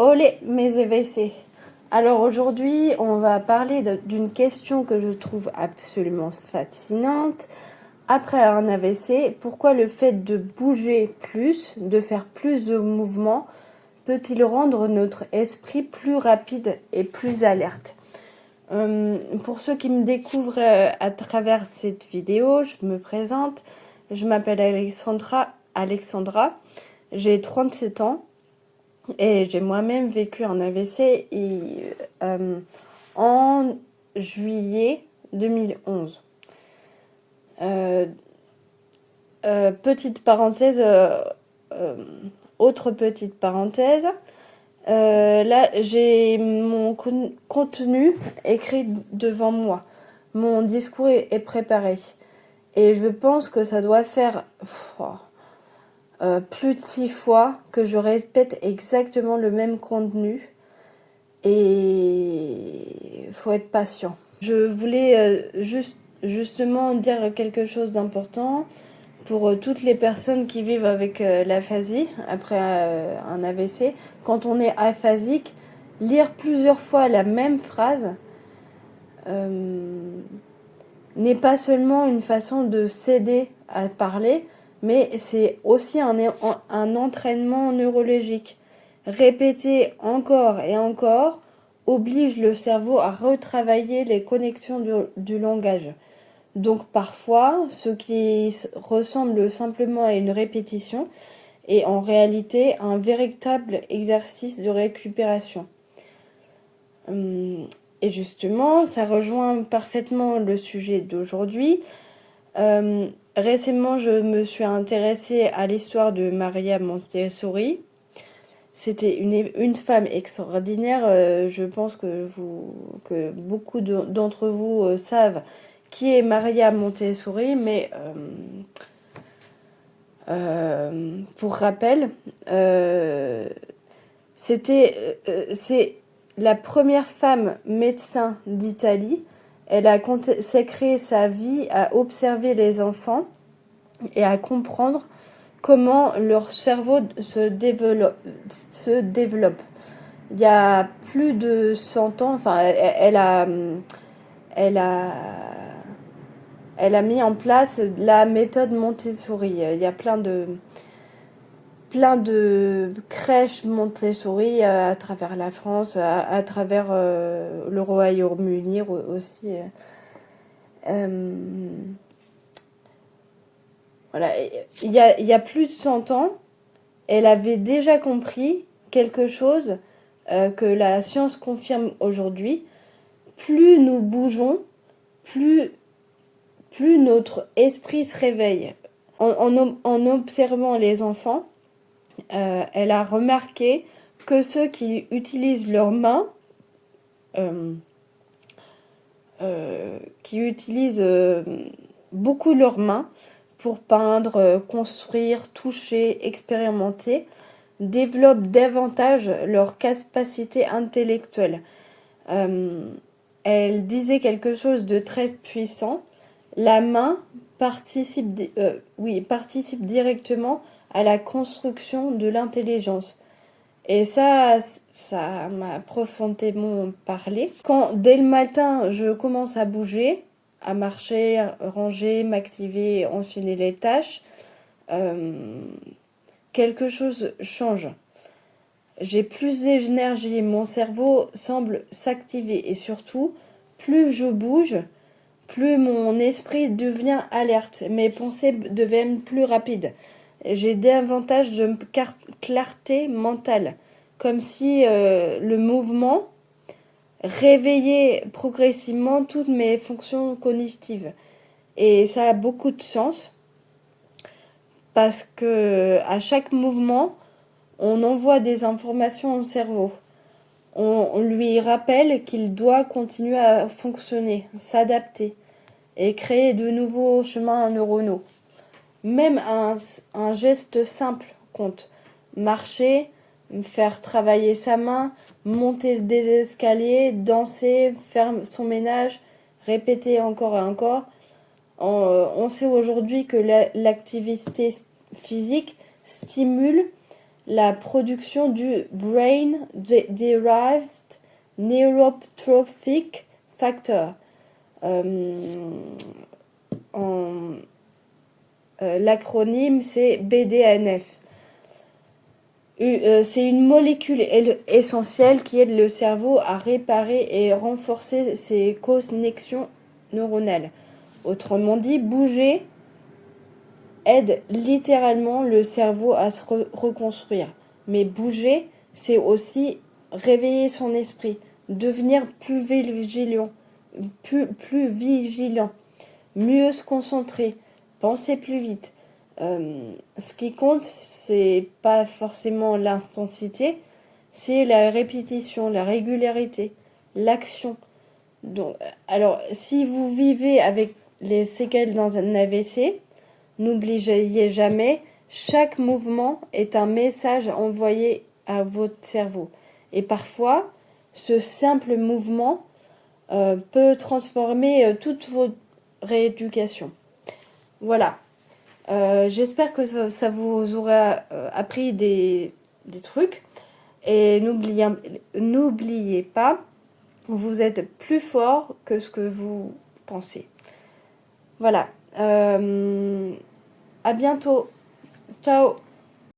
Olé mes AVC. Alors aujourd'hui, on va parler d'une question que je trouve absolument fascinante. Après un AVC, pourquoi le fait de bouger plus, de faire plus de mouvements, peut-il rendre notre esprit plus rapide et plus alerte? Pour ceux qui me découvrent à travers cette vidéo, je me présente. Je m'appelle Alexandra, j'ai 37 ans. Et j'ai moi-même vécu un AVC en juillet 2011. Petite parenthèse, autre petite parenthèse. Là, j'ai mon contenu écrit devant moi. Mon discours est préparé. Et je pense que ça doit faire plus de 6 fois que je répète exactement le même contenu. Et faut être patient. Je voulais justement dire quelque chose d'important pour toutes les personnes qui vivent avec l'aphasie après un AVC. Quand on est aphasique, lire plusieurs fois la même phrase n'est pas seulement une façon de s'aider à parler, mais c'est aussi un entraînement neurologique. Répéter encore et encore oblige le cerveau à retravailler les connexions du langage. Donc parfois, ce qui ressemble simplement à une répétition est en réalité un véritable exercice de récupération. Et justement, ça rejoint parfaitement le sujet d'aujourd'hui. Récemment, je me suis intéressée à l'histoire de Maria Montessori. C'était une femme extraordinaire. Je pense que beaucoup d'entre vous savent qui est Maria Montessori, mais pour rappel, c'est la première femme médecin d'Italie. Elle a consacré sa vie à observer les enfants et à comprendre comment leur cerveau se développe. Il y a plus de 100 ans, enfin, elle a mis en place la méthode Montessori. Il y a plein de crèches Montessori à travers la France, à travers le Royaume-Uni aussi. Voilà. Il y a plus de 100 ans, elle avait déjà compris quelque chose que la science confirme aujourd'hui. Plus nous bougeons, plus notre esprit se réveille. En observant les enfants, elle a remarqué que ceux qui utilisent leurs mains, qui utilisent beaucoup leurs mains pour peindre, construire, toucher, expérimenter, développent davantage leur capacité intellectuelle. Elle disait quelque chose de très puissant. La main participe directement à la construction de l'intelligence. Et ça m'a profondément parlé. Quand, dès le matin, je commence à bouger, à marcher, à ranger, m'activer, enchaîner les tâches, quelque chose change. J'ai plus d'énergie, mon cerveau semble s'activer et surtout, plus je bouge, plus mon esprit devient alerte, mes pensées deviennent plus rapides. J'ai davantage de clarté mentale, comme si le mouvement réveillait progressivement toutes mes fonctions cognitives. Et ça a beaucoup de sens, parce que à chaque mouvement, on envoie des informations au cerveau. On lui rappelle qu'il doit continuer à fonctionner, s'adapter et créer de nouveaux chemins neuronaux. Même un geste simple compte. Marcher, faire travailler sa main, monter des escaliers, danser, faire son ménage, répéter encore et encore. On sait aujourd'hui que l'activité physique stimule la production du Brain Derived Neurotrophic Factor. L'acronyme, c'est BDNF. C'est une molécule essentielle qui aide le cerveau à réparer et renforcer ses connexions neuronales. Autrement dit, bouger aide littéralement le cerveau à se reconstruire. Mais bouger, c'est aussi réveiller son esprit, devenir plus vigilant, plus vigilant, mieux se concentrer, penser plus vite. Ce qui compte, c'est pas forcément l'intensité, c'est la répétition, la régularité, l'action. Donc, alors, si vous vivez avec les séquelles dans un AVC, n'oubliez jamais, chaque mouvement est un message envoyé à votre cerveau. Et parfois, ce simple mouvement peut transformer toute votre rééducation. Voilà. J'espère que ça vous aura appris des trucs. Et n'oubliez pas, vous êtes plus fort que ce que vous pensez. Voilà. À bientôt. Ciao.